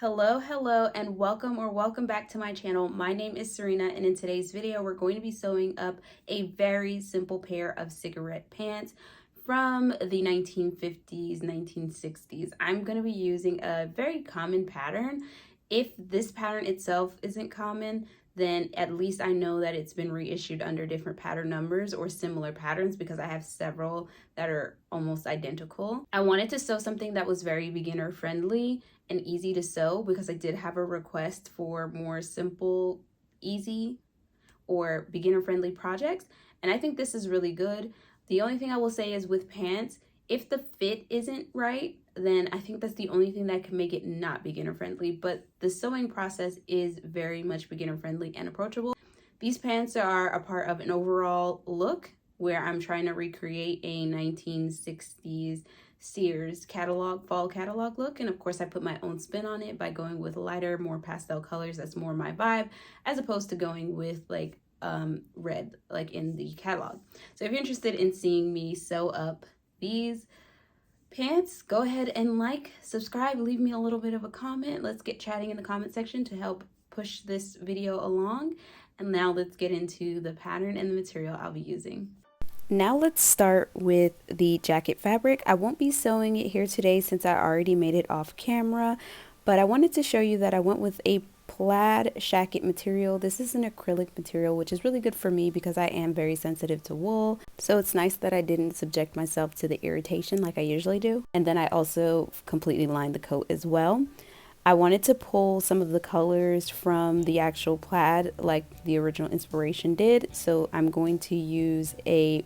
Hello, and welcome back to my channel. My name is Serena, and in today's video, we're going to be sewing up a very simple pair of cigarette pants from the 1950s, 1960s. I'm going to be using a very common pattern. If this pattern itself isn't common, then at least I know that it's been reissued under different pattern numbers or similar patterns because I have several that are almost identical. I wanted to sew something that was very beginner friendly and easy to sew because I did have a request for more simple, easy, or beginner friendly projects. And I think this is really good. The only thing I will say is with pants, if the fit isn't right, then I think that's the only thing that can make it not beginner friendly. But the sewing process is very much beginner friendly and approachable. These pants are a part of an overall look where I'm trying to recreate a 1960s Sears catalog, fall catalog look. And of course I put my own spin on it by going with lighter, more pastel colors. That's more my vibe, as opposed to going with like red like in the catalog. So if you're interested in seeing me sew up these pants, go ahead and like, subscribe, leave me a little bit of a comment. Let's get chatting in the comment section to help push this video along. And now let's get into the pattern and the material I'll be using. Now let's start with the jacket fabric. I won't be sewing it here today since I already made it off camera, but I wanted to show you that I went with a plaid shacket material. This is an acrylic material, which is really good for me because I am very sensitive to wool. So it's nice that I didn't subject myself to the irritation like I usually do. And then I also completely lined the coat as well. I wanted to pull some of the colors from the actual plaid like the original inspiration did. So I'm going to use a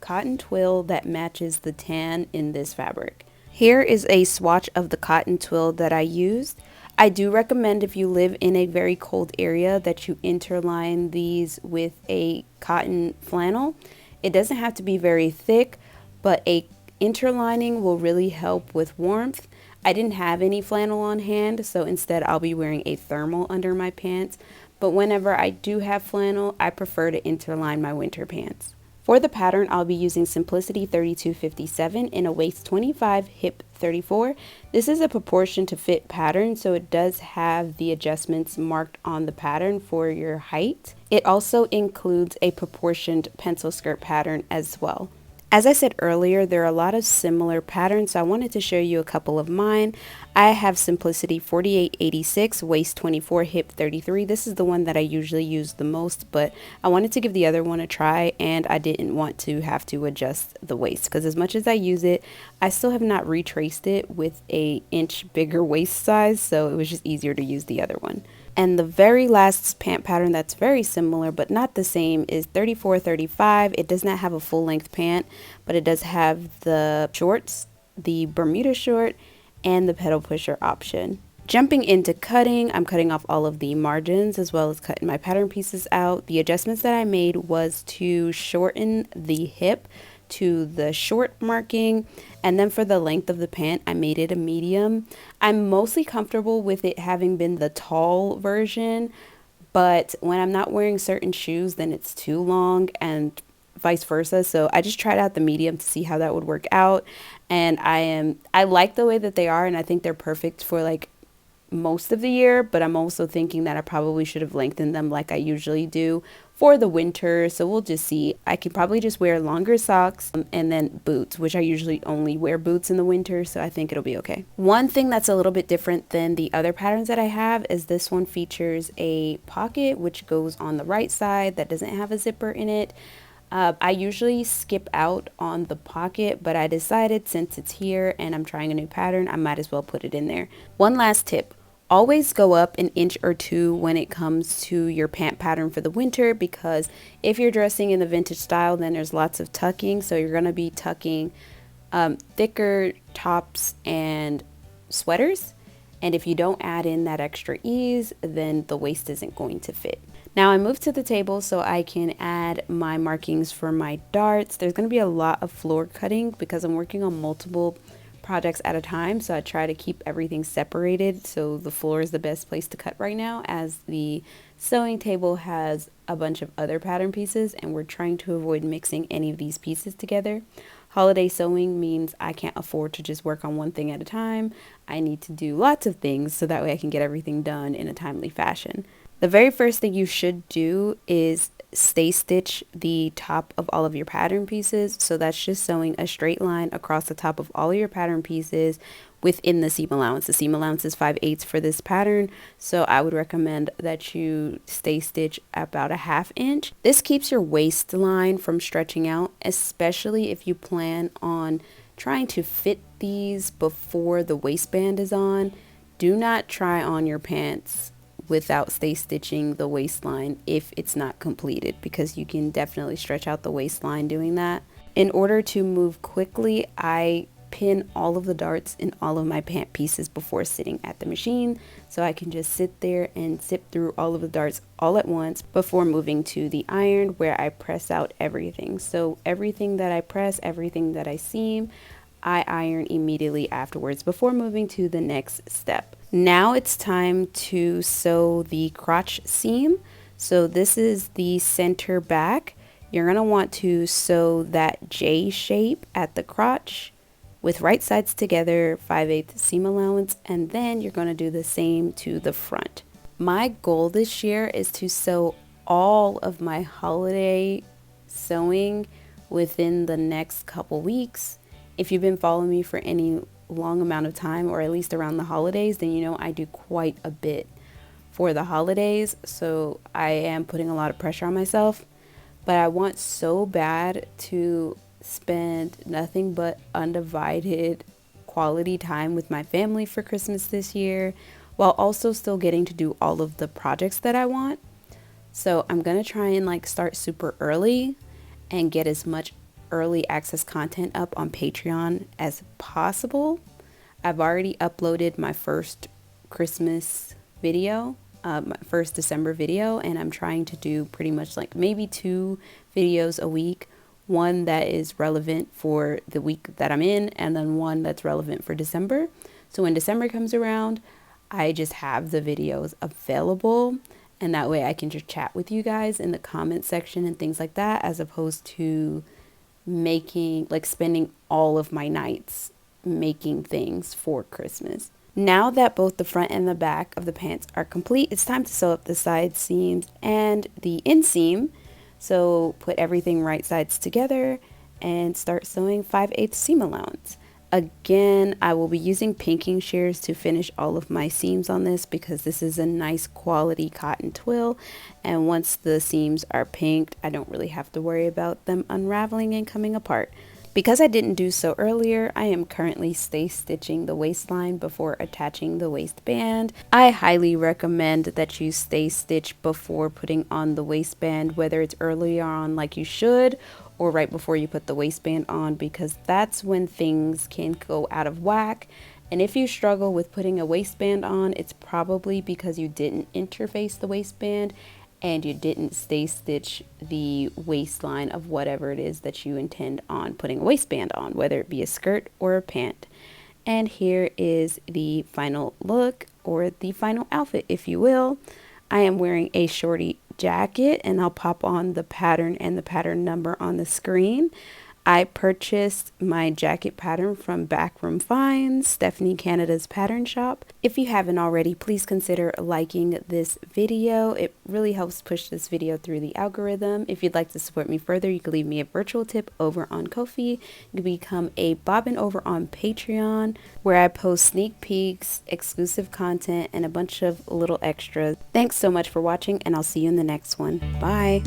cotton twill that matches the tan in this fabric. Here is a swatch of the cotton twill that I used. I do recommend, if you live in a very cold area, that you interline these with a cotton flannel. It doesn't have to be very thick, but a interlining will really help with warmth. I didn't have any flannel on hand, so instead I'll be wearing a thermal under my pants. But whenever I do have flannel, I prefer to interline my winter pants. For the pattern, I'll be using Simplicity 3257 in a waist 25, hip 34. This is a proportion to fit pattern, so it does have the adjustments marked on the pattern for your height. It also includes a proportioned pencil skirt pattern as well. As I said earlier, there are a lot of similar patterns, so I wanted to show you a couple of mine. I have Simplicity 4886, waist 24, hip 33. This is the one that I usually use the most, but I wanted to give the other one a try, and I didn't want to have to adjust the waist because as much as I use it, I still have not retraced it with an inch bigger waist size, so it was just easier to use the other one. And the very last pant pattern that's very similar but not the same is 3435. It does not have a full length pant, but it does have the shorts, the Bermuda short, and the pedal pusher option. Jumping into cutting, I'm cutting off all of the margins as well as cutting my pattern pieces out. The adjustments that I made was to shorten the hip to the short marking, and then for the length of the pant I made it a medium. I'm mostly comfortable with it having been the tall version, but when I'm not wearing certain shoes then it's too long and vice versa, so I just tried out the medium to see how that would work out, and I like the way that they are, and I think they're perfect for like most of the year, but I'm also thinking that I probably should have lengthened them like I usually do for the winter, so we'll just see. I can probably just wear longer socks and then boots, which I usually only wear boots in the winter, so I think it'll be okay. One thing that's a little bit different than the other patterns that I have is this one features a pocket which goes on the right side that doesn't have a zipper in it. I usually skip out on the pocket, but I decided since it's here and I'm trying a new pattern, I might as well put it in there. One last tip. Always go up an inch or two when it comes to your pant pattern for the winter, because if you're dressing in the vintage style, then there's lots of tucking, so you're going to be tucking thicker tops and sweaters, and if you don't add in that extra ease, then the waist isn't going to fit. Now I moved to the table so I can add my markings for my darts. There's going to be a lot of floor cutting because I'm working on multiple projects at a time, so I try to keep everything separated, so the floor is the best place to cut right now, as the sewing table has a bunch of other pattern pieces and we're trying to avoid mixing any of these pieces together. Holiday sewing means I can't afford to just work on one thing at a time. I need to do lots of things so that way I can get everything done in a timely fashion. The very first thing you should do is stay stitch the top of all of your pattern pieces. So that's just sewing a straight line across the top of all of your pattern pieces within the seam allowance. The seam allowance is 5/8 for this pattern, so I would recommend that you stay stitch about a 1/2 inch. This keeps your waistline from stretching out, especially if you plan on trying to fit these before the waistband is on. Do not try on your pants without stay stitching the waistline if it's not completed, because you can definitely stretch out the waistline doing that. In order to move quickly, I pin all of the darts in all of my pant pieces before sitting at the machine, so I can just sit there and zip through all of the darts all at once before moving to the iron, where I press out everything. So everything that I press, everything that I seam, I iron immediately afterwards before moving to the next step. Now it's time to sew the crotch seam. So this is the center back. You're going to want to sew that J shape at the crotch with right sides together, 5/8 seam allowance, and then you're going to do the same to the front. My goal this year is to sew all of my holiday sewing within the next couple weeks. If you've been following me for any long amount of time, or at least around the holidays, then you know I do quite a bit for the holidays, so I am putting a lot of pressure on myself. But I want so bad to spend nothing but undivided quality time with my family for Christmas this year, while also still getting to do all of the projects that I want. So I'm gonna try and start super early and get as much early access content up on Patreon as possible. I've already uploaded my first Christmas video, my first December video, and I'm trying to do pretty much maybe 2 videos a week. One that is relevant for the week that I'm in, and then one that's relevant for December. So when December comes around, I just have the videos available, and that way I can just chat with you guys in the comment section and things like that, as opposed to spending all of my nights making things for Christmas. Now that both the front and the back of the pants are complete, it's time to sew up the side seams and the inseam. So put everything right sides together and start sewing 5/8 seam allowance. Again, I will be using pinking shears to finish all of my seams on this, because this is a nice quality cotton twill, and once the seams are pinked, I don't really have to worry about them unraveling and coming apart. Because I didn't do so earlier, I am currently stay stitching the waistline before attaching the waistband. I highly recommend that you stay stitch before putting on the waistband, whether it's earlier on like you should, or right before you put the waistband on, because that's when things can go out of whack. And if you struggle with putting a waistband on, it's probably because you didn't interface the waistband and you didn't stay stitch the waistline of whatever it is that you intend on putting a waistband on, whether it be a skirt or a pant. And here is the final look, or the final outfit, if you will. I am wearing a shorty jacket, and I'll pop on the pattern and the pattern number on the screen. I purchased my jacket pattern from Backroom Finds, Stephanie Canada's pattern shop. If you haven't already, please consider liking this video. It really helps push this video through the algorithm. If you'd like to support me further, you can leave me a virtual tip over on Ko-fi. You can become a bobbin over on Patreon, where I post sneak peeks, exclusive content, and a bunch of little extras. Thanks so much for watching, and I'll see you in the next one. Bye!